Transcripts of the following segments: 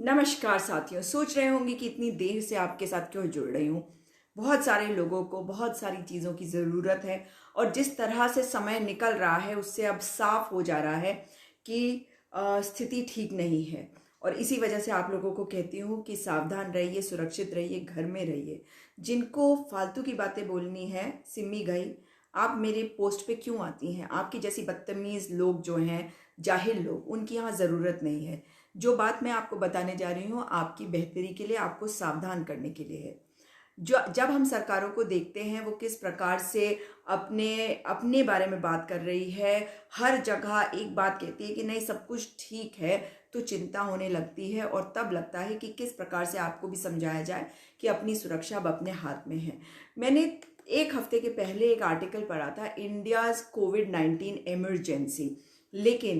नमस्कार साथियों। सोच रहे होंगे कि इतनी देर से आपके साथ क्यों जुड़ रही हूँ। बहुत सारे लोगों को बहुत सारी चीज़ों की ज़रूरत है और जिस तरह से समय निकल रहा है उससे अब साफ हो जा रहा है कि स्थिति ठीक नहीं है। और इसी वजह से आप लोगों को कहती हूँ कि सावधान रहिए, सुरक्षित रहिए, घर में रहिए। जिनको फालतू की बातें बोलनी है, सिम्मी गई। आप मेरे पोस्ट पे क्यों आती हैं? आपकी जैसी बदतमीज़ लोग जो हैं, जाहिल लोग, उनकी यहाँ ज़रूरत नहीं है। जो बात मैं आपको बताने जा रही हूँ आपकी बेहतरी के लिए, आपको सावधान करने के लिए है। जो जब हम सरकारों को देखते हैं वो किस प्रकार से अपने अपने बारे में बात कर रही है, हर जगह एक बात कहती है कि नहीं सब कुछ ठीक है, तो चिंता होने लगती है और तब लगता है कि किस प्रकार से आपको भी समझाया जाए कि अपनी सुरक्षा अब अपने हाथ में है। मैंने एक हफ्ते के पहले एक आर्टिकल पढ़ा था, इंडियाज कोविड-19 इमरजेंसी। लेकिन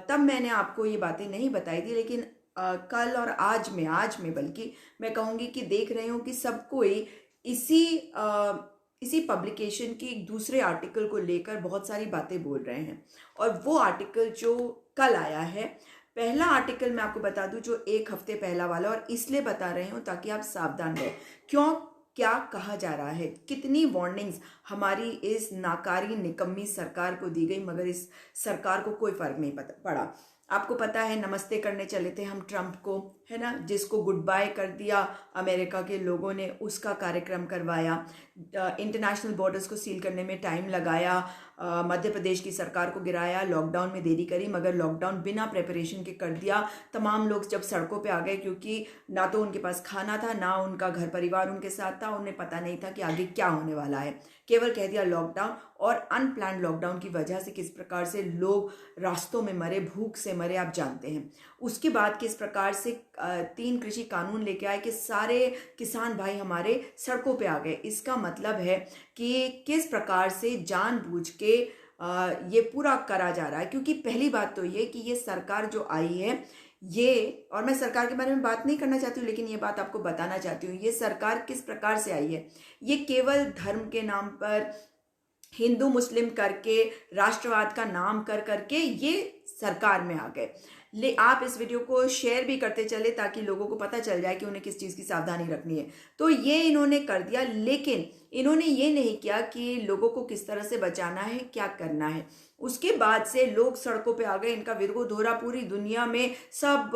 तब मैंने आपको ये बातें नहीं बताई थी, लेकिन कल और आज में बल्कि मैं कहूँगी कि देख रही हूँ कि सब कोई इसी इसी पब्लिकेशन के एक दूसरे आर्टिकल को लेकर बहुत सारी बातें बोल रहे हैं। और वो आर्टिकल जो कल आया है, पहला आर्टिकल मैं आपको बता दूं जो एक हफ्ते पहला वाला, और इसलिए बता रही हूँ ताकि आप सावधान रहें। क्यों, क्या कहा जा रहा है, कितनी वार्निंग्स हमारी इस नाकारी निकम्मी सरकार को दी गई, मगर इस सरकार को कोई फर्क नहीं पड़ा। आपको पता है, नमस्ते करने चले थे हम ट्रंप को, है ना, जिसको गुड बाय कर दिया अमेरिका के लोगों ने, उसका कार्यक्रम करवाया। इंटरनेशनल बॉर्डर्स को सील करने में टाइम लगाया, मध्य प्रदेश की सरकार को गिराया, लॉकडाउन में देरी करी, मगर लॉकडाउन बिना प्रिपरेशन के कर दिया। तमाम लोग जब सड़कों पे आ गए, क्योंकि ना तो उनके पास खाना था, ना उनका घर परिवार उनके साथ था, उन्हें पता नहीं था कि आगे क्या होने वाला है, केवल कह दिया लॉकडाउन। और अनप्लान लॉकडाउन की वजह से किस प्रकार से लोग रास्तों में मरे, भूख से मरे, आप जानते हैं। उसके बाद किस प्रकार से 3 कृषि कानून लेके आए कि सारे किसान भाई हमारे सड़कों पे आ गए। इसका मतलब है कि किस प्रकार से जानबूझ के ये पूरा करा जा रहा है। क्योंकि पहली बात तो ये कि ये सरकार जो आई है, ये, और मैं सरकार के बारे में बात नहीं करना चाहती हूँ, लेकिन ये बात आपको बताना चाहती हूँ, ये सरकार किस प्रकार से आई है। ये केवल धर्म के नाम पर, हिंदू मुस्लिम करके, राष्ट्रवाद का नाम कर करके ये सरकार में आ गए। आप इस वीडियो को शेयर भी करते चले ताकि लोगों को पता चल जाए कि उन्हें किस चीज़ की सावधानी रखनी है। तो ये इन्होंने कर दिया, लेकिन इन्होंने ये नहीं किया कि लोगों को किस तरह से बचाना है, क्या करना है। उसके बाद से लोग सड़कों पे आ गए, इनका विरोध हो रहा। पूरी दुनिया में सब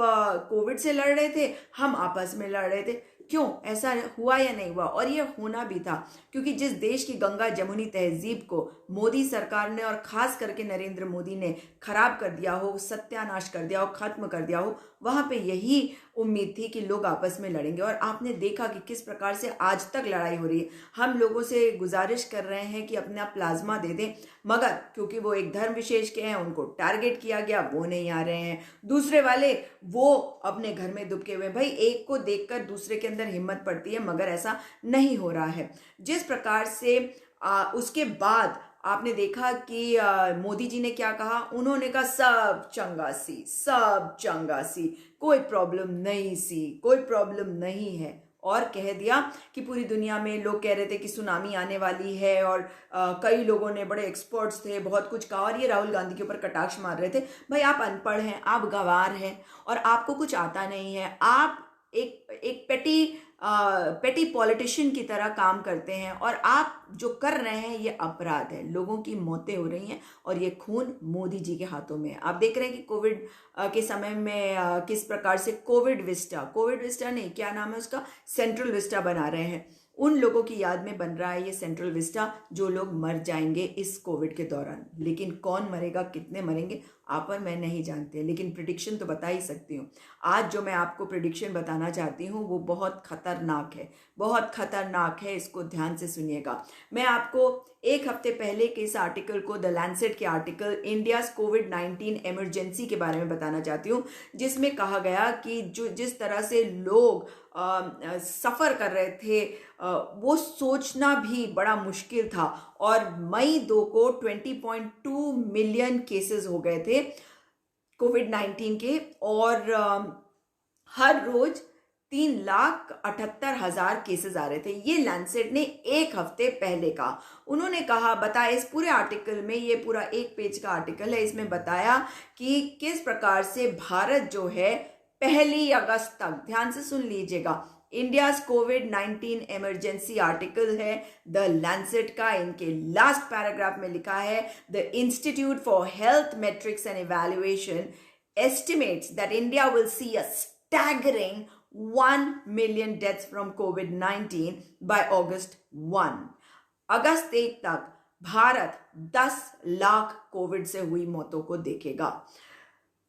कोविड से लड़ रहे थे, हम आपस में लड़ रहे थे। क्यों ऐसा हुआ या नहीं हुआ? और ये होना भी था, क्योंकि जिस देश की गंगा जमुनी तहजीब को मोदी सरकार ने और खास करके नरेंद्र मोदी ने खराब कर दिया हो, सत्यानाश कर दिया हो, खत्म कर दिया हो, वहां पे यही उम्मीद थी कि लोग आपस में लड़ेंगे। और आपने देखा कि किस प्रकार से आज तक लड़ाई हो रही है। हम लोगों से गुजारिश कर रहे हैं कि अपना प्लाज्मा दे दें, मगर क्योंकि वो एक धर्म विशेष के हैं, उनको टारगेट किया गया, वो नहीं आ रहे हैं। दूसरे वाले वो अपने घर में दुबके हुए। भाई, एक को देखकर दूसरे के अंदर हिम्मत पड़ती है, मगर ऐसा नहीं हो रहा है। जिस प्रकार से उसके बाद आपने देखा कि मोदी जी ने क्या कहा। उन्होंने कहा सब चंगा सी, सब चंगा सी, कोई प्रॉब्लम नहीं सी, कोई प्रॉब्लम नहीं है। और कह दिया कि पूरी दुनिया में लोग कह रहे थे कि सुनामी आने वाली है, और कई लोगों ने, बड़े एक्सपर्ट्स थे, बहुत कुछ कहा, और ये राहुल गांधी के ऊपर कटाक्ष मार रहे थे। भाई, आप अनपढ़ हैं, आप गंवार हैं, और आपको कुछ आता नहीं है। आप एक पेटी पॉलिटिशियन की तरह काम करते हैं, और आप जो कर रहे हैं ये अपराध है। लोगों की मौतें हो रही हैं और ये खून मोदी जी के हाथों में है। आप देख रहे हैं कि कोविड के समय में किस प्रकार से कोविड विस्टा नहीं, क्या नाम है उसका, सेंट्रल विस्टा बना रहे हैं। उन लोगों की याद में बन रहा है ये सेंट्रल विस्टा, जो लोग मर जाएंगे इस कोविड के दौरान। लेकिन कौन मरेगा, कितने मरेंगे, आप और मैं नहीं जानते, लेकिन प्रिडिक्शन तो बता ही सकती हूँ। आज जो मैं आपको प्रिडिक्शन बताना चाहती हूँ वो बहुत खतरनाक है, बहुत खतरनाक है। इसको ध्यान से सुनिएगा। मैं आपको एक हफ्ते पहले के इस आर्टिकल को, द लैंसेट के आर्टिकल इंडियाज कोविड-19 इमरजेंसी के बारे में बताना चाहती हूँ, जिसमें कहा गया कि जो जिस तरह से लोग सफ़र कर रहे थे, वो सोचना भी बड़ा मुश्किल था। और मई 2 को 20.2 मिलियन केसेस हो गए थे कोविड-19 के, और हर रोज 3,78,000 केसेस आ रहे थे। ये लैंसेट ने एक हफ्ते पहले कहा। उन्होंने कहा, बताया इस पूरे आर्टिकल में, ये पूरा 1 पेज का आर्टिकल है, इसमें बताया कि किस प्रकार से भारत जो है 1 अगस्त तक, ध्यान से सुन लीजिएगा, इंडियाज कोविड-19 इमरजेंसी आर्टिकल है द लैंसेट का, इनके लास्ट पैराग्राफ में लिखा है the institute for health matrix and evaluation estimates that India will see a staggering 1 million deaths from COVID-19 by August 1. अगस्त 1 तक भारत 10 लाख कोविड से हुई मौतों को देखेगा.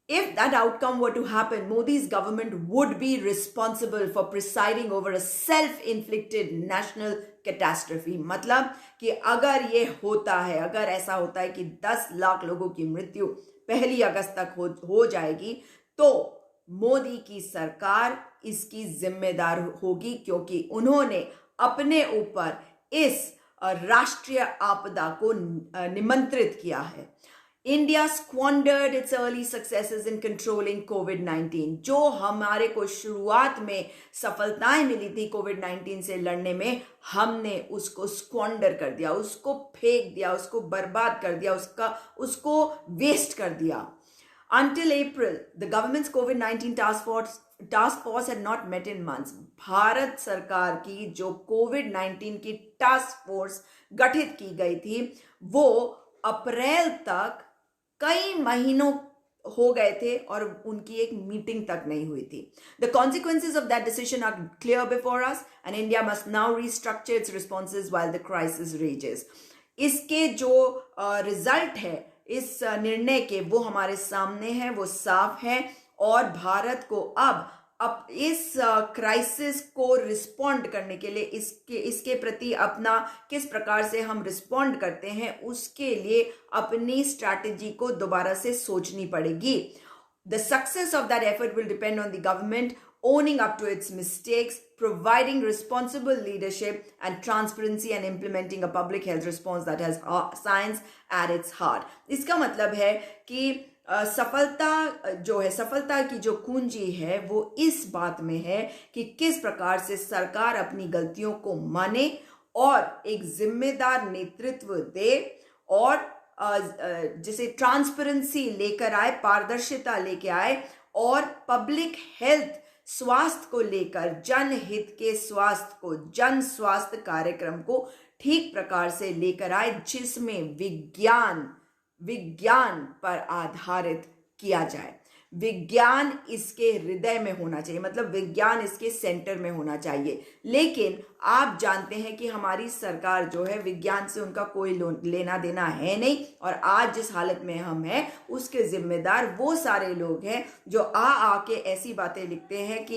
If that outcome were to happen, Modi's government would be responsible for presiding over a self-inflicted national catastrophe. मतलब कि अगर ये होता है, अगर ऐसा होता है कि 10 लाख लोगों की मृत्यु 1 अगस्त तक हो जाएगी, तो मोदी की सरकार इसकी जिम्मेदार होगी, क्योंकि उन्होंने अपने ऊपर इस राष्ट्रीय आपदा को निमंत्रित किया है. India squandered its early successes in controlling COVID-19. जो हमारे को शुरुआत में सफलताएं मिली थी कोविड-19 से लड़ने में, हमने उसको स्क्वांडर कर दिया, उसको फेंक दिया, उसको बर्बाद कर दिया, उसको वेस्ट कर दिया. Until April, the government's COVID-19 task force had not met in months. Bharat सरकार की जो कोविड-19 की टास्क फोर्स गठित की गई थी, वो अप्रैल तक कई महीनों हो गए थे और उनकी एक मीटिंग तक नहीं हुई थी. The consequences of that decision are clear before us and India must now restructure its responses while the crisis rages. इसके जो रिजल्ट है इस निर्णय के, वो हमारे सामने है, वो साफ है, और भारत को अब इस क्राइसिस को रिस्पॉन्ड करने के लिए, इसके प्रति अपना किस प्रकार से हम रिस्पॉन्ड करते हैं, उसके लिए अपनी स्ट्रैटेजी को दोबारा से सोचनी पड़ेगी. The success of that effort will depend on the government owning up to its mistakes, providing responsible leadership and transparency, and implementing a public health response that has science at its heart. इसका मतलब है कि सफलता की जो कुंजी है वो इस बात में है कि किस प्रकार से सरकार अपनी गलतियों को माने और एक जिम्मेदार नेतृत्व दे, और जिसे ट्रांसपेरेंसी लेकर आए, पारदर्शिता लेके आए, और पब्लिक हेल्थ, स्वास्थ्य को लेकर, जनहित के स्वास्थ्य को, जन स्वास्थ्य कार्यक्रम को ठीक प्रकार से लेकर आए, जिसमें विज्ञान पर आधारित किया जाए. विज्ञान इसके हृदय में होना चाहिए, मतलब विज्ञान इसके सेंटर में होना चाहिए. लेकिन आप जानते हैं कि हमारी सरकार जो है, विज्ञान से उनका कोई लेना देना है नहीं, और आज जिस हालत में हम हैं उसके जिम्मेदार वो सारे लोग हैं जो आके ऐसी बातें लिखते हैं कि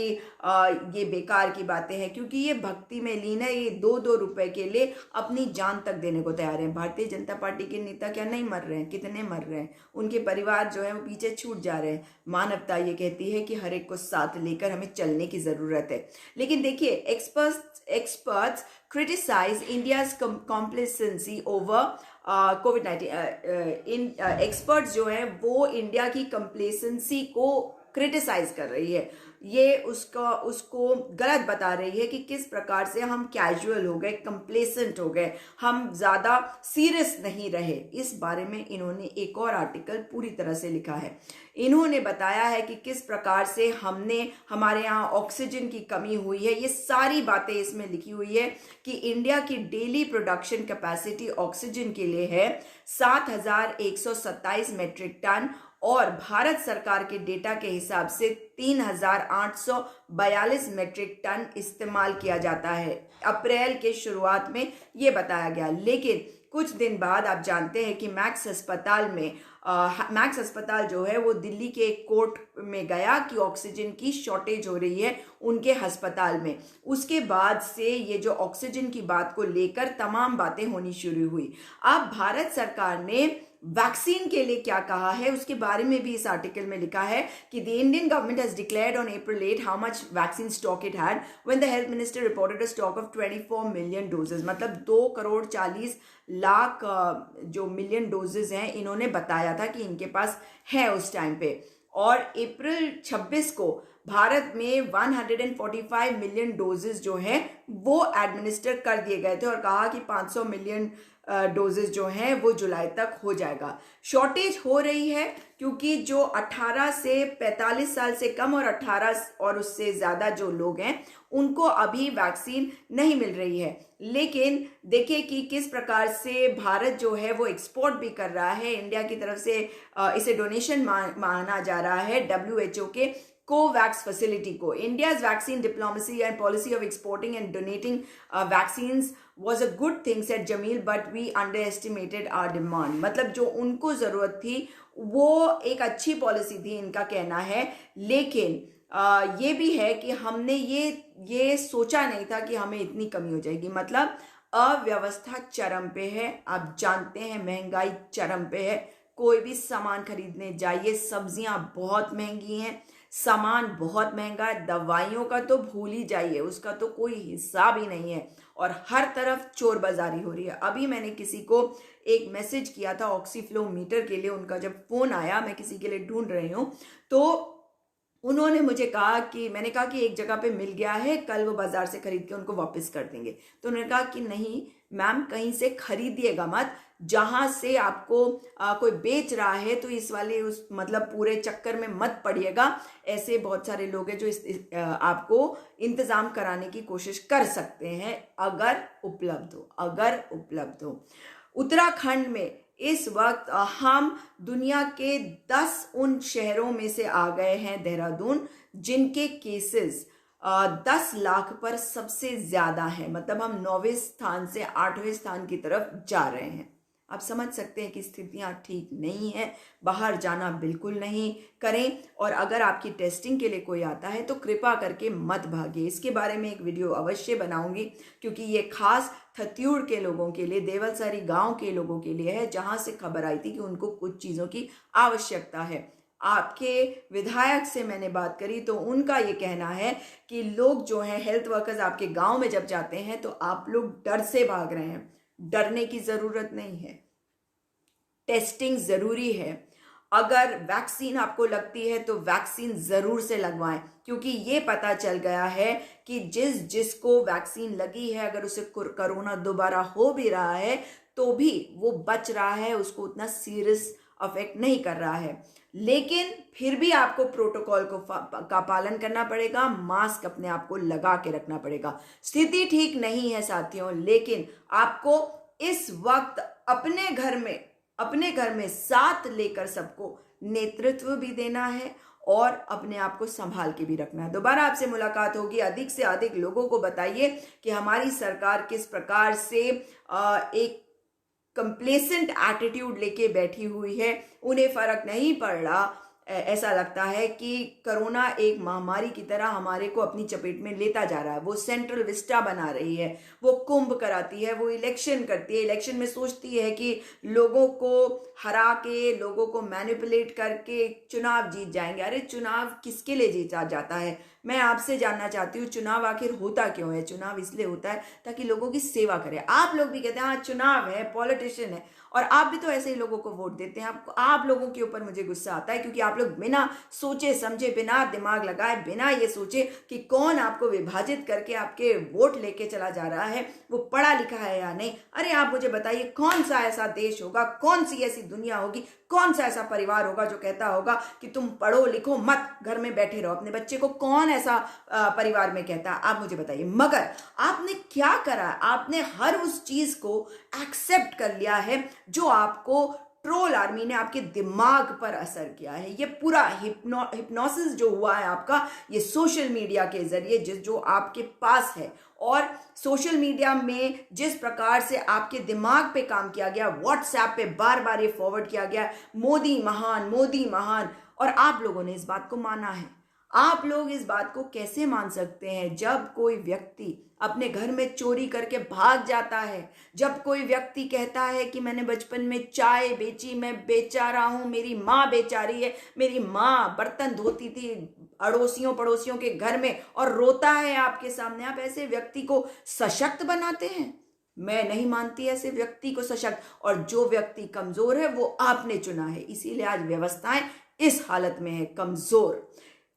ये बेकार की बातें हैं, क्योंकि ये भक्ति में लीन है, ये 2-2 रुपए के लिए अपनी जान तक देने को तैयार हैं. भारतीय जनता पार्टी के नेता क्या नहीं मर रहे हैं? कितने मर रहे हैं? उनके परिवार जो है वो पीछे छूट जा रहे हैं. मानवता ये कहती है कि हर एक को साथ लेकर हमें चलने की जरूरत है. लेकिन देखिए, experts criticize India's complacency over COVID-19. Experts जो है वो इंडिया की कंप्लेसेंसी को क्रिटिसाइज कर रही है. ये उसको गलत बता रही है कि किस प्रकार से हम कैजुअल हो गए, कंप्लेसेंट हो गए, हम ज्यादा सीरियस नहीं रहे. इस बारे में इन्होंने एक और आर्टिकल पूरी तरह से लिखा है. इन्होंने बताया है कि किस प्रकार से हमारे यहाँ ऑक्सीजन की कमी हुई है. ये सारी बातें इसमें लिखी हुई है कि इंडिया की डेली प्रोडक्शन कैपेसिटी ऑक्सीजन के लिए है 7,127 मेट्रिक टन, और भारत सरकार के डेटा के हिसाब से 3,842 मेट्रिक टन इस्तेमाल किया जाता है. अप्रैल के शुरुआत में ये बताया गया. लेकिन कुछ दिन बाद आप जानते हैं कि मैक्स अस्पताल जो है वो दिल्ली के एक कोर्ट में गया कि ऑक्सीजन की शॉर्टेज हो रही है उनके अस्पताल में. उसके बाद से ये जो ऑक्सीजन की बात को लेकर तमाम बातें होनी शुरू हुई. अब भारत सरकार ने वैक्सीन के लिए क्या कहा है उसके बारे में भी इस आर्टिकल में लिखा है कि the Indian government has declared on April 8 how much vaccine stock it had when the health minister reported a stock of 24 million doses. मतलब 2,40,00,000 जो मिलियन डोजेस हैं इन्होंने बताया था कि इनके पास है उस टाइम पे. और अप्रैल 26 को भारत में 145 मिलियन डोजेस जो हैं वो एडमिनिस्टर कर दिए गए थे और कहा कि 500 मिलियन डोजेस जो हैं वो जुलाई तक हो जाएगा। शॉर्टेज हो रही है क्योंकि जो 18 से 45 साल से कम और 18 और उससे ज़्यादा जो लोग हैं उनको अभी वैक्सीन नहीं मिल रही है। लेकिन देखिए कि किस प्रकार से भारत जो है वो एक्सपोर्ट भी कर रहा है। इंडिया की तरफ से इसे डोनेशन माना जा रहा है WHO के कोवैक्स फैसिलिटी को। India's vaccine diplomacy and policy of exporting and donating vaccines was a good thing said Jamil, but we underestimated our demand। मतलब जो उनको ज़रूरत थी वो एक अच्छी पॉलिसी थी इनका कहना है, लेकिन ये भी है कि हमने ये सोचा नहीं था कि हमें इतनी कमी हो जाएगी। मतलब अव्यवस्था चरम पे है, आप जानते हैं महंगाई चरम पे है। कोई भी सामान खरीदने जाइए, सब्जियां बहुत महंगी हैं, सामान बहुत महंगा है, दवाइयों का तो भूल ही जाइए, उसका तो कोई हिसाब ही नहीं है और हर तरफ चोर बाजारी हो रही है। अभी मैंने किसी को एक मैसेज किया था ऑक्सीफ्लो मीटर के लिए, उनका जब फोन आया, मैं किसी के लिए ढूंढ रही हूँ, तो उन्होंने मुझे कहा कि मैंने कहा कि एक जगह पे मिल गया है, कल वो बाजार से खरीद के उनको वापस कर देंगे। तो उन्होंने कहा कि नहीं मैम, कहीं से खरीदिएगा मत, जहां से आपको कोई बेच रहा है तो इस वाले उस मतलब पूरे चक्कर में मत पड़िएगा। ऐसे बहुत सारे लोग हैं जो आपको इंतजाम कराने की कोशिश कर सकते हैं अगर उपलब्ध हो। उत्तराखंड में इस वक्त हम दुनिया के 10 उन शहरों में से आ गए हैं, देहरादून, जिनके केसेस 10 लाख पर सबसे ज्यादा है। मतलब हम 9वें स्थान से 8वें स्थान की तरफ जा रहे हैं। आप समझ सकते हैं कि स्थितियां ठीक नहीं है। बाहर जाना बिल्कुल नहीं करें और अगर आपकी टेस्टिंग के लिए कोई आता है तो कृपा करके मत भागिए। इसके बारे में एक वीडियो अवश्य बनाऊंगी क्योंकि ये खास थत्यूड़ के लोगों के लिए, देवलसरी गांव के लोगों के लिए है, जहां से खबर आई थी कि उनको कुछ चीजों की आवश्यकता है। आपके विधायक से मैंने बात करी तो उनका ये कहना है कि लोग जो हैं हेल्थ वर्कर्स आपके गांव में जब जाते हैं तो आप लोग डर से भाग रहे हैं। डरने की जरूरत नहीं है, टेस्टिंग जरूरी है। अगर वैक्सीन आपको लगती है तो वैक्सीन जरूर से लगवाएं, क्योंकि ये पता चल गया है कि जिसको वैक्सीन लगी है अगर उसे कोरोना दोबारा हो भी रहा है तो भी वो बच रहा है, उसको उतना सीरियस अफेक्ट नहीं कर रहा है। लेकिन फिर भी आपको प्रोटोकॉल का पालन करना पड़ेगा, मास्क अपने आप को लगा के रखना पड़ेगा। स्थिति ठीक नहीं है साथियों, लेकिन आपको इस वक्त अपने घर में साथ लेकर सबको नेतृत्व भी देना है और अपने आप को संभाल के भी रखना है। दोबारा आपसे मुलाकात होगी। अधिक से अधिक लोगों को बताइए कि हमारी सरकार किस प्रकार से एक कंप्लेसेंट एटीट्यूड लेके बैठी हुई है, उन्हें फर्क नहीं पड़ रहा। ऐसा लगता है कि कोरोना एक महामारी की तरह हमारे को अपनी चपेट में लेता जा रहा है। वो सेंट्रल विस्टा बना रही है, वो कुंभ कराती है, वो इलेक्शन करती है, इलेक्शन में सोचती है कि लोगों को हरा के, लोगों को मैनिपुलेट करके चुनाव जीत जाएंगे। अरे चुनाव किसके लिए जीता जाता है? मैं आपसे जानना चाहती हूँ, चुनाव आखिर होता क्यों है? चुनाव इसलिए होता है ताकि लोगों की सेवा करे। आप लोग भी कहते हैं हाँ चुनाव है, पॉलिटिशियन है, और आप भी तो ऐसे ही लोगों को वोट देते हैं। आप लोगों के ऊपर मुझे गुस्सा आता है क्योंकि आप लोग बिना सोचे समझे, बिना दिमाग लगाए, बिना ये सोचे कि कौन आपको विभाजित करके आपके वोट लेके चला जा रहा है, वो पढ़ा लिखा है या नहीं। अरे आप मुझे बताइए, कौन सा ऐसा देश होगा, कौन सी ऐसी दुनिया होगी, कौन सा ऐसा परिवार होगा जो कहता होगा कि तुम पढ़ो लिखो मत, घर में बैठे रहो अपने बच्चे को? कौन ऐसा परिवार में कहता है? आप मुझे बताइए। मगर आपने क्या करा? आपने हर उस चीज को एक्सेप्ट कर लिया है जो आपको ट्रोल आर्मी ने आपके दिमाग पर असर किया है। ये पूरा हिप्नोसिस जो हुआ है आपका, ये सोशल मीडिया के जरिए जो आपके पास है, और सोशल मीडिया में जिस प्रकार से आपके दिमाग पे काम किया गया, व्हाट्सएप पे बार बार ये फॉरवर्ड किया गया, मोदी महान, मोदी महान, और आप लोगों ने इस बात को माना है। आप लोग इस बात को कैसे मान सकते हैं जब कोई व्यक्ति अपने घर में चोरी करके भाग जाता है, जब कोई व्यक्ति कहता है कि मैंने बचपन में चाय बेची, मैं बेचा रहा हूं, मेरी माँ बेचा रही है, मेरी माँ बर्तन धोती थी अड़ोसियों पड़ोसियों के घर में, और रोता है आपके सामने। आप ऐसे व्यक्ति को सशक्त बनाते हैं? मैं नहीं मानती ऐसे व्यक्ति को सशक्त। और जो व्यक्ति कमजोर है वो आपने चुना है, इसीलिए आज व्यवस्थाएं इस हालत में है, कमजोर।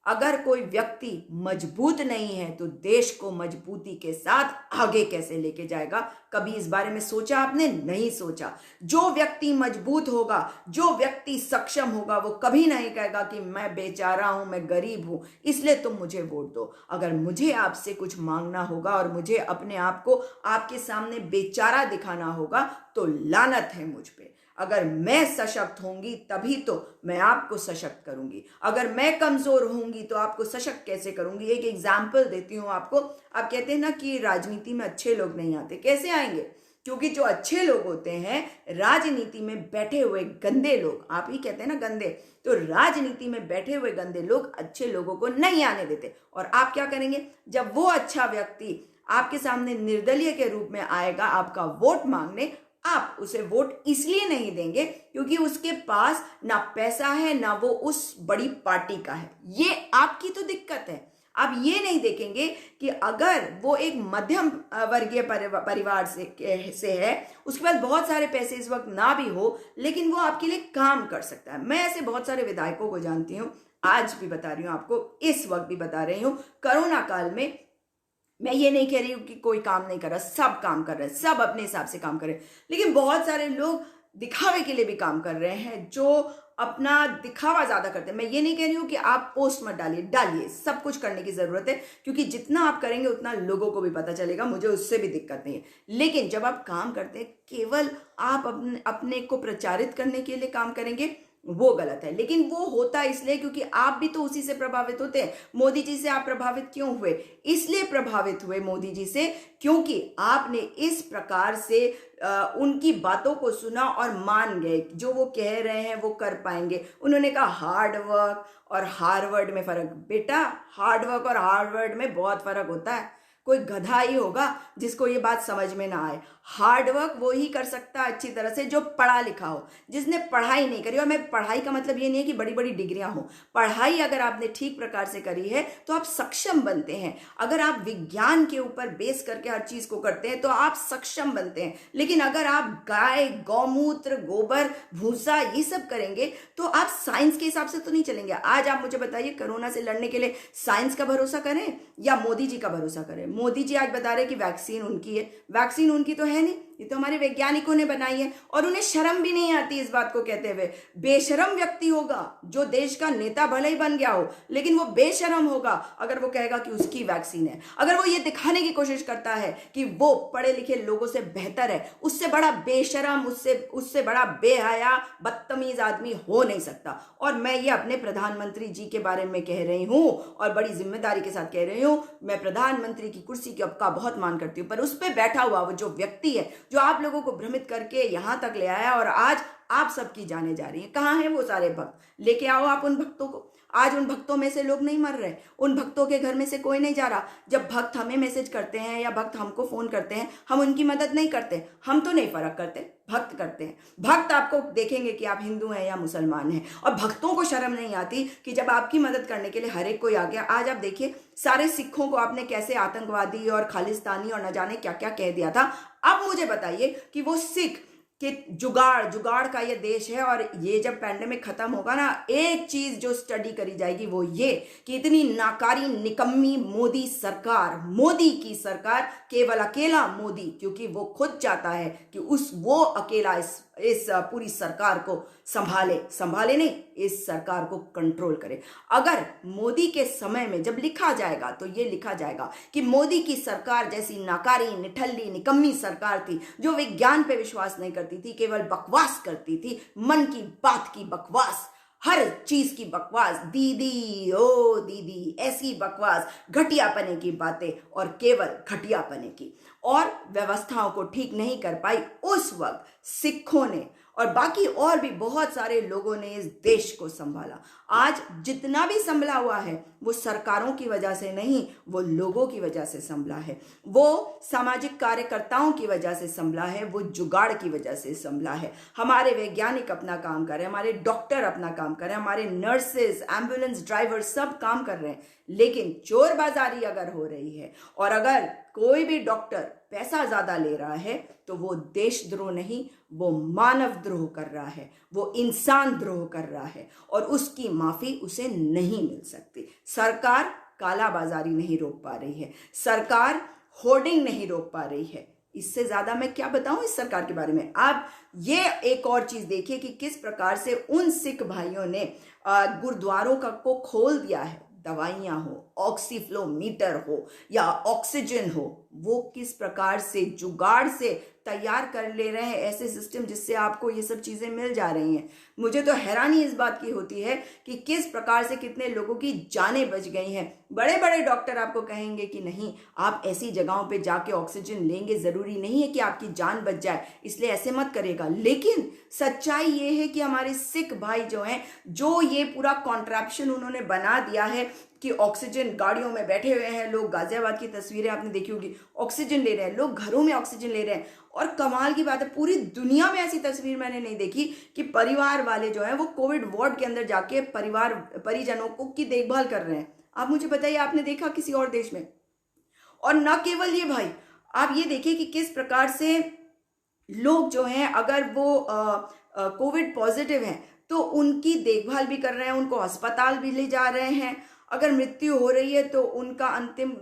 अगर कोई व्यक्ति मजबूत नहीं है तो देश को मजबूती के साथ आगे कैसे लेके जाएगा? कभी इस बारे में सोचा आपने? नहीं सोचा। जो व्यक्ति मजबूत होगा, जो व्यक्ति सक्षम होगा, वो कभी नहीं कहेगा कि मैं बेचारा हूं, मैं गरीब हूं, इसलिए तुम मुझे वोट दो। अगर मुझे आपसे कुछ मांगना होगा और मुझे अपने आप को आपके सामने बेचारा दिखाना होगा तो लानत है मुझ पे। अगर मैं सशक्त होंगी तभी तो मैं आपको सशक्त करूंगी। अगर मैं कमजोर होंगी तो आपको सशक्त कैसे करूंगी? एक एग्जाम्पल देती हूं आपको। आप कहते हैं ना कि राजनीति में अच्छे लोग नहीं आते। कैसे आएंगे? क्योंकि जो अच्छे लोग होते हैं राजनीति में बैठे हुए गंदे लोग, आप ही कहते हैं ना गंदे, तो राजनीति में बैठे हुए गंदे लोग अच्छे लोगों को नहीं आने देते। और आप क्या करेंगे? जब वो अच्छा व्यक्ति आपके सामने निर्दलीय के रूप में आएगा आपका वोट मांगने, आप उसे वोट इसलिए नहीं देंगे क्योंकि उसके पास ना पैसा है ना वो उस बड़ी पार्टी का है। ये आपकी तो दिक्कत है। आप ये नहीं देखेंगे कि अगर वो एक मध्यम वर्गीय परिवार से है, उसके पास बहुत सारे पैसे इस वक्त ना भी हो, लेकिन वो आपके लिए काम कर सकता है। मैं ऐसे बहुत सारे विधायकों को जानती हूँ, आज भी बता रही हूँ आपको, इस वक्त भी बता रही हूँ। कोरोना काल में मैं ये नहीं कह रही हूं कि कोई काम नहीं कर रहा, सब काम कर रहे हैं, सब अपने हिसाब से काम कर रहे हैं, लेकिन बहुत सारे लोग दिखावे के लिए भी काम कर रहे हैं, जो अपना दिखावा ज्यादा करते हैं। मैं ये नहीं कह रही हूं कि आप पोस्ट मत डालिए, डालिए, सब कुछ करने की जरूरत है, क्योंकि जितना आप करेंगे उतना लोगों को भी पता चलेगा, मुझे उससे भी दिक्कत नहीं है। लेकिन जब आप काम करते हैं केवल आप अपने को प्रचारित करने के लिए काम करेंगे, वो गलत है। लेकिन वो होता इसलिए क्योंकि आप भी तो उसी से प्रभावित होते हैं। मोदी जी से आप प्रभावित क्यों हुए? इसलिए प्रभावित हुए मोदी जी से क्योंकि आपने इस प्रकार से उनकी बातों को सुना और मान गए, जो वो कह रहे हैं वो कर पाएंगे। उन्होंने कहा हार्ड वर्क और हार्वर्ड में फर्क। बेटा, हार्ड वर्क और हार्वर्ड में बहुत फर्क होता है। कोई गधा ही होगा जिसको ये बात समझ में ना आए। हार्ड वर्क वो ही कर सकता है अच्छी तरह से जो पढ़ा लिखा हो। जिसने पढ़ाई नहीं करी, और मैं पढ़ाई का मतलब ये नहीं है कि बड़ी बड़ी डिग्रियां हो, पढ़ाई अगर आपने ठीक प्रकार से करी है तो आप सक्षम बनते हैं। अगर आप विज्ञान के ऊपर बेस करके हर चीज को करते हैं तो आप सक्षम बनते हैं। लेकिन अगर आप गाय, गौमूत्र, गोबर, भूसा ये सब करेंगे तो आप साइंस के हिसाब से तो नहीं चलेंगे। आज आप मुझे बताइए, कोरोना से लड़ने के लिए साइंस का भरोसा करें या मोदी जी का भरोसा करें? मोदी जी आज बता रहे कि वैक्सीन उनकी है। वैक्सीन उनकी तो है नहीं, ये तो हमारे वैज्ञानिकों ने बनाई है, और उन्हें शर्म भी नहीं आती इस बात को कहते हुए। बेशरम व्यक्ति होगा जो देश का नेता भले ही बन गया हो, लेकिन वो बेशरम होगा अगर वो कहेगा कि उसकी वैक्सीन है। अगर वो ये दिखाने की कोशिश करता है कि वो पढ़े लिखे लोगों से बेहतर है, उससे बड़ा बेशरम, उससे बड़ा बेहया, बदतमीज आदमी हो नहीं सकता। और मैं ये अपने प्रधानमंत्री जी के बारे में कह रही हूं और बड़ी जिम्मेदारी के साथ कह रही हूं। मैं प्रधानमंत्री की कुर्सी का बहुत मान करती हूं, पर उस पर बैठा हुआ वो जो व्यक्ति है, जो आप लोगों को भ्रमित करके यहां तक ले आया और आज आप सबकी जाने जा रही हैं, कहां हैं वो सारे भक्त? लेके आओ आप उन भक्तों को। आज उन भक्तों में से लोग नहीं मर रहे, उन भक्तों के घर में से कोई नहीं जा रहा। जब भक्त हमें मैसेज करते हैं या भक्त हमको फोन करते हैं, हम उनकी मदद नहीं करते। हम तो नहीं फर्क करते, भक्त करते हैं। भक्त आपको देखेंगे कि आप हिंदू हैं या मुसलमान हैं, और भक्तों को शर्म नहीं आती कि जब आपकी मदद करने के लिए हर एक कोई आ गया। आज आप देखिए सारे सिखों को आपने कैसे आतंकवादी और खालिस्तानी और न जाने क्या क्या कह दिया था। अब मुझे बताइए कि वो सिख कि जुगाड़ का ये देश है, और ये जब पैंडेमिक खत्म होगा ना, एक चीज जो स्टडी करी जाएगी वो ये कि इतनी नाकारी निकम्मी मोदी सरकार, मोदी की सरकार, केवल अकेला मोदी, क्योंकि वो खुद चाहता है कि वो अकेला इस पूरी सरकार को संभाले नहीं, इस सरकार को कंट्रोल करे। अगर मोदी के समय में जब लिखा जाएगा तो ये लिखा जाएगा कि मोदी की सरकार जैसी नाकारी, निठल्ली, निकम्मी सरकार थी, जो विज्ञान पे विश्वास नहीं करती थी, केवल बकवास करती थी, मन की बात की बकवास, हर चीज की बकवास, दीदी ओ दीदी, ऐसी बकवास, घटियापने की बातें और केवल घटियापने की, और व्यवस्थाओं को ठीक नहीं कर पाई। उस वक्त सिखों ने और बाकी और भी बहुत सारे लोगों ने इस देश को संभाला। आज जितना भी संभला हुआ है वो सरकारों की वजह से नहीं, वो लोगों की वजह से संभला है, वो सामाजिक कार्यकर्ताओं की वजह से संभला है, वो जुगाड़ की वजह से संभला है। हमारे वैज्ञानिक अपना काम कर रहे हैं, हमारे डॉक्टर अपना काम कर रहे हैं, हमारे नर्सेज, एम्बुलेंस ड्राइवर सब काम कर रहे हैं। लेकिन चोर बाजारी अगर हो रही है और अगर कोई भी डॉक्टर पैसा ज्यादा ले रहा है तो वो देशद्रोह नहीं, वो मानव द्रोह कर रहा है, वो इंसान द्रोह कर रहा है और उसकी माफी उसे नहीं मिल सकती। सरकार कालाबाजारी नहीं रोक पा रही है, सरकार होर्डिंग नहीं रोक पा रही है। इससे ज्यादा मैं क्या बताऊं इस सरकार के बारे में। आप ये एक और चीज देखिए कि किस प्रकार से उन सिख भाइयों ने गुरुद्वारों को खोल दिया है। दवाइयां हो, ऑक्सीफ्लोमीटर हो या ऑक्सीजन हो, वो किस प्रकार से जुगाड़ से तैयार कर ले रहे हैं ऐसे सिस्टम जिससे आपको ये सब चीजें मिल जा रही हैं। मुझे तो हैरानी इस बात की होती है कि किस प्रकार से कितने लोगों की जानें बच गई हैं। बड़े बड़े डॉक्टर आपको कहेंगे कि नहीं, आप ऐसी जगहों पे जाके ऑक्सीजन लेंगे, जरूरी नहीं है कि आपकी जान बच जाए, इसलिए ऐसे मत करेगा। लेकिन सच्चाई ये है कि हमारे सिख भाई जो हैं, जो ये पूरा कॉन्ट्रैप्शन उन्होंने बना दिया है कि ऑक्सीजन गाड़ियों में बैठे हुए हैं लोग, गाजियाबाद की तस्वीरें आपने देखी होगी, ऑक्सीजन ले रहे हैं लोग, घरों में ऑक्सीजन ले रहे हैं। और कमाल की बात है, पूरी दुनिया में ऐसी तस्वीर मैंने नहीं देखी कि परिवार वाले जो है वो कोविड वार्ड के अंदर जाके परिजनों की देखभाल कर रहे हैं। आप मुझे बताइए, आपने देखा किसी और देश में? और न केवल ये भाई, आप ये देखिए कि किस प्रकार से लोग जो हैं, अगर वो कोविड पॉजिटिव हैं तो उनकी देखभाल भी कर रहे हैं, उनको अस्पताल भी ले जा रहे हैं। अगर मृत्यु हो रही है तो उनका अंतिम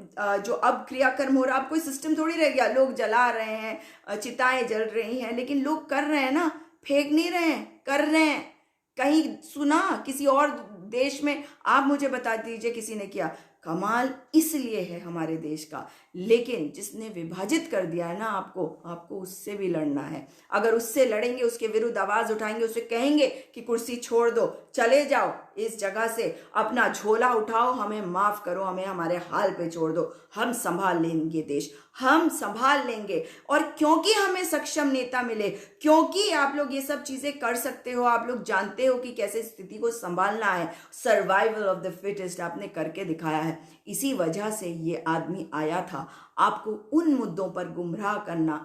जो अब क्रियाक्रम हो रहा है, अब कोई सिस्टम थोड़ी रह गया, लोग जला रहे हैं, चिताएं जल रही हैं, लेकिन लोग कर रहे हैं ना, फेंक नहीं रहे हैं, कर रहे हैं। कहीं सुना किसी और देश में? आप मुझे बता दीजिए किसी ने किया? कमाल इसलिए है हमारे देश का, लेकिन जिसने विभाजित कर दिया है ना आपको उससे भी लड़ना है। अगर उससे लड़ेंगे, उसके विरुद्ध आवाज उठाएंगे, उसे कहेंगे कि कुर्सी छोड़ दो, चले जाओ इस जगह से, अपना झोला उठाओ, हमें माफ करो, हमें हमारे हाल पे छोड़ दो, हम संभाल लेंगे देश, हम संभाल लेंगे। और क्योंकि हमें सक्षम नेता मिले, क्योंकि आप लोग ये सब चीजें कर सकते हो, आप लोग जानते हो कि कैसे स्थिति को संभालना है, सर्वाइवल ऑफ द फिटेस्ट आपने करके दिखाया है, इसी वजह से ये आदमी आया था आपको उन मुद्दों पर गुमराह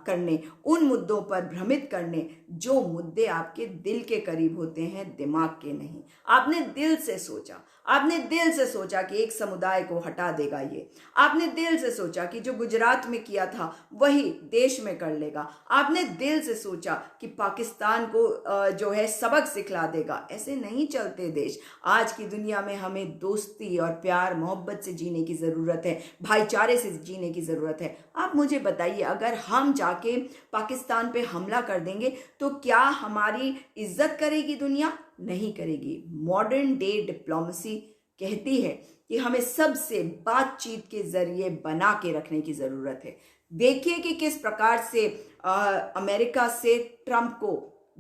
करने, उन मुद्दों पर भ्रमित करने जो मुद्दे आपके दिल के करीब होते हैं, दिमाग के नहीं। आपने दिल से सोचा, आपने दिल से सोचा कि एक समुदाय को हटा देगा ये, आपने दिल से सोचा कि जो गुजरात में किया था वही देश में कर लेगा, आपने दिल से सोचा कि पाकिस्तान को जो है सबक सिखला देगा। ऐसे नहीं चलते देश। आज की दुनिया में हमें दोस्ती और प्यार मोहब्बत से जीने की जरूरत है, भाईचारे से जीने की जरूरत है। आप मुझे बताइए, अगर हम जाके पाकिस्तान पे हमला कर देंगे तो क्या हमारी इज्जत करेगी दुनिया? नहीं करेगी। मॉडर्न डे डिप्लोमेसी कहती है कि हमें सबसे बातचीत के जरिए बना के रखने की जरूरत है। देखिए कि किस प्रकार से अमेरिका से ट्रंप को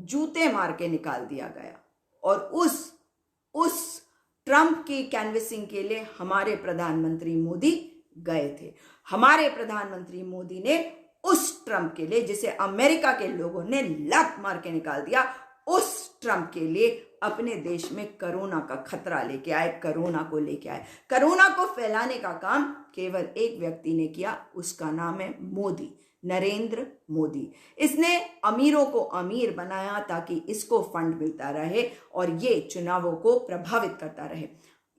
जूते मार के निकाल दिया गया, और उस ट्रंप की कैनवसिंग के लिए हमारे प्रधानमंत्री मोदी गए थे। हमारे प्रधानमंत्री मोदी ने उस ट्रंप के लिए, जिसे अमेरिका के लोगों ने लात मार के निकाल दिया, उस ट्रंप के लिए अपने देश में कोरोना का खतरा लेके आए, कोरोना को लेके आए। कोरोना को फैलाने का काम केवल एक व्यक्ति ने किया, उसका नाम है मोदी, नरेंद्र मोदी। इसने अमीरों को अमीर बनाया ताकि इसको फंड मिलता रहे और ये चुनावों को प्रभावित करता रहे।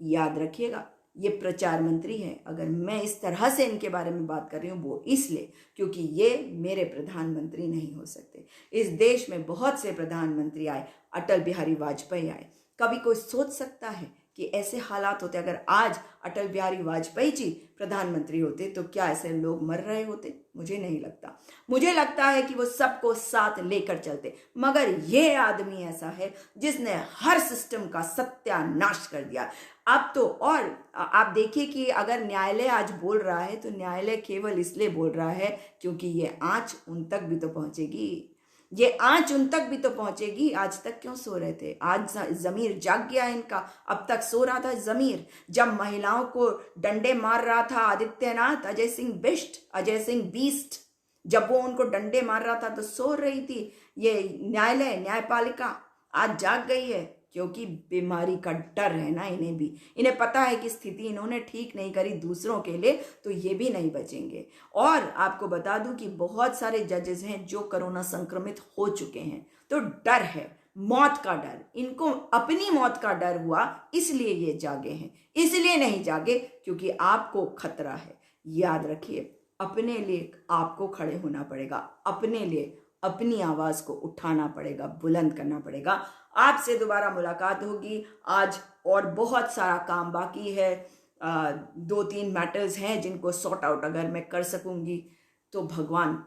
याद रखिएगा, ये प्रचार मंत्री हैं। अगर मैं इस तरह से इनके बारे में बात कर रही हूँ वो इसलिए क्योंकि ये मेरे प्रधानमंत्री नहीं हो सकते। इस देश में बहुत से प्रधानमंत्री आए, अटल बिहारी वाजपेयी आए। कभी कोई सोच सकता है कि ऐसे हालात होते? अगर आज अटल बिहारी वाजपेयी जी प्रधानमंत्री होते तो क्या ऐसे लोग मर रहे होते? मुझे नहीं लगता। मुझे लगता है कि वो सबको साथ लेकर चलते। मगर ये आदमी ऐसा है जिसने हर सिस्टम का सत्यानाश कर दिया। अब तो और आप देखिए कि अगर न्यायालय आज बोल रहा है तो न्यायालय केवल इसलिए बोल रहा है क्योंकि ये आंच उन तक भी तो पहुंचेगी, ये आंच उन तक भी तो पहुंचेगी। आज तक क्यों सो रहे थे? आज जमीर जाग गया इनका। अब तक सो रहा था जमीर जब महिलाओं को डंडे मार रहा था आदित्यनाथ, अजय सिंह बिष्ट, अजय सिंह बीस्ट, जब वो उनको डंडे मार रहा था तो सो रही थी ये न्यायालय, न्यायपालिका। आज जाग गई है क्योंकि बीमारी का डर है ना इन्हें भी। इन्हें पता है कि स्थिति इन्होंने ठीक नहीं करी दूसरों के लिए तो ये भी नहीं बचेंगे। और आपको बता दूं कि बहुत सारे जजेस हैं जो कोरोना संक्रमित हो चुके हैं, तो डर है, मौत का डर, इनको अपनी मौत का डर हुआ इसलिए ये जागे हैं। इसलिए नहीं जागे क्योंकि आपको खतरा है। याद रखिए, अपने लिए आपको खड़े होना पड़ेगा, अपने लिए अपनी आवाज को उठाना पड़ेगा, बुलंद करना पड़ेगा। आपसे दोबारा मुलाकात होगी आज, और बहुत सारा काम बाकी है। 2-3 मैटर्स हैं जिनको सॉर्ट आउट अगर मैं कर सकूंगी तो भगवान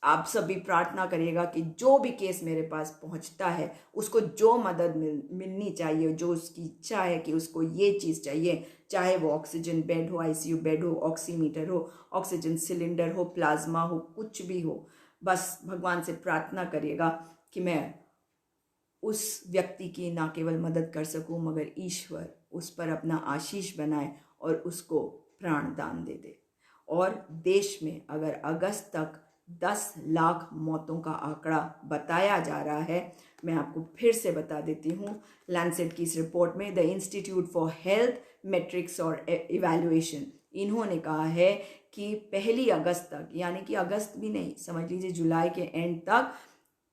आप सभी प्रार्थना करिएगा कि जो भी केस मेरे पास पहुंचता है उसको जो मदद मिलनी चाहिए, जो उसकी इच्छा है कि उसको ये चीज़ चाहिए, चाहे वो ऑक्सीजन बेड हो, आईसीयू बेड हो, ऑक्सीमीटर हो, ऑक्सीजन सिलेंडर हो, प्लाज्मा हो, कुछ भी हो, बस भगवान से प्रार्थना करिएगा कि मैं उस व्यक्ति की ना केवल मदद कर सकूं मगर ईश्वर उस पर अपना आशीष बनाए और उसको प्राण दान दे दे। और देश में अगर अगस्त तक 10 लाख मौतों का आंकड़ा बताया जा रहा है, मैं आपको फिर से बता देती हूँ, लैंसेट की इस रिपोर्ट में the institute for health matrix और इवैल्यूएशन, इन्होंने कहा है कि 1 अगस्त तक, यानी कि अगस्त भी नहीं, समझ लीजिए जुलाई के एंड तक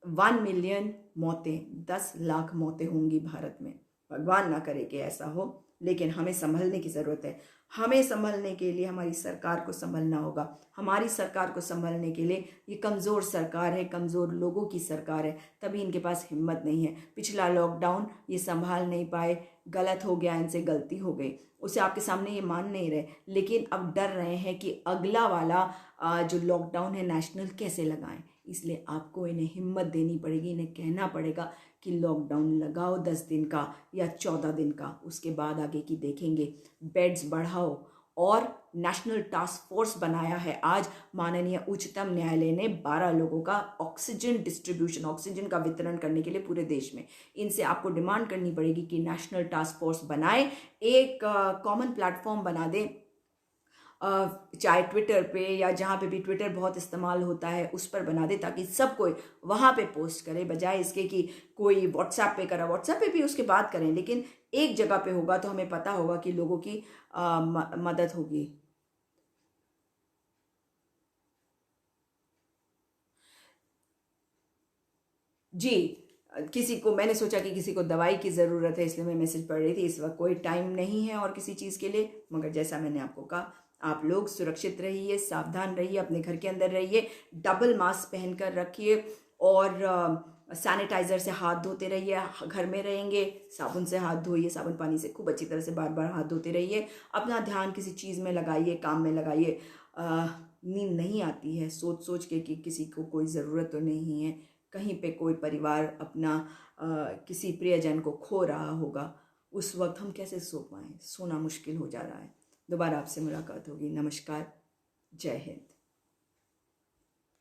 1 मिलियन मौतें, 10 लाख मौतें होंगी भारत में। भगवान ना करे कि ऐसा हो, लेकिन हमें संभलने की ज़रूरत है। हमें संभलने के लिए हमारी सरकार को संभलना होगा। हमारी सरकार को संभलने के लिए, ये कमज़ोर सरकार है, कमज़ोर लोगों की सरकार है, तभी इनके पास हिम्मत नहीं है। पिछला लॉकडाउन ये संभाल नहीं पाए, गलत हो गया, इनसे गलती हो गई, उसे आपके सामने ये मान नहीं रहे, लेकिन अब डर रहे हैं कि अगला वाला जो लॉकडाउन है नेशनल कैसे लगाएं। इसलिए आपको इन्हें हिम्मत देनी पड़ेगी, इन्हें कहना पड़ेगा कि लॉकडाउन लगाओ 10 दिन का या 14 दिन का, उसके बाद आगे की देखेंगे। बेड्स बढ़ाओ, और नेशनल टास्क फोर्स बनाया है आज माननीय उच्चतम न्यायालय ने 12 लोगों का ऑक्सीजन डिस्ट्रीब्यूशन, ऑक्सीजन का वितरण करने के लिए पूरे देश में। इनसे आपको डिमांड करनी पड़ेगी कि नेशनल टास्क फोर्स बनाए, एक कॉमन प्लेटफॉर्म बना दे, चाहे ट्विटर पे या जहाँ पे भी ट्विटर बहुत इस्तेमाल होता है उस पर बना दे, ताकि सब कोई वहाँ पे पोस्ट करे, बजाय इसके कि कोई व्हाट्सएप पे करा। व्हाट्सएप पे भी उसके बाद करें, लेकिन एक जगह पे होगा तो हमें पता होगा कि लोगों की मदद होगी। जी, किसी को, मैंने सोचा कि किसी को दवाई की ज़रूरत है, इसलिए मैं मैसेज पढ़ रही थी। इस वक्त कोई टाइम नहीं है और किसी चीज़ के लिए, मगर जैसा मैंने आपको कहा, आप लोग सुरक्षित रहिए, सावधान रहिए, अपने घर के अंदर रहिए, डबल मास्क पहनकर रखिए, और सैनिटाइज़र से हाथ धोते रहिए। घर में रहेंगे, साबुन से हाथ धोइए, साबुन पानी से खूब अच्छी तरह से बार बार हाथ धोते रहिए। अपना ध्यान किसी चीज़ में लगाइए, काम में लगाइए। नींद नहीं आती है सोच सोच के कि किसी को कोई ज़रूरत तो नहीं है, कहीं पे कोई परिवार अपना किसी प्रियजन को खो रहा होगा, उस वक्त हम कैसे सो पाएं? सोना मुश्किल हो जा रहा है। दोबारा आपसे मुलाकात होगी। नमस्कार, जय हिंद।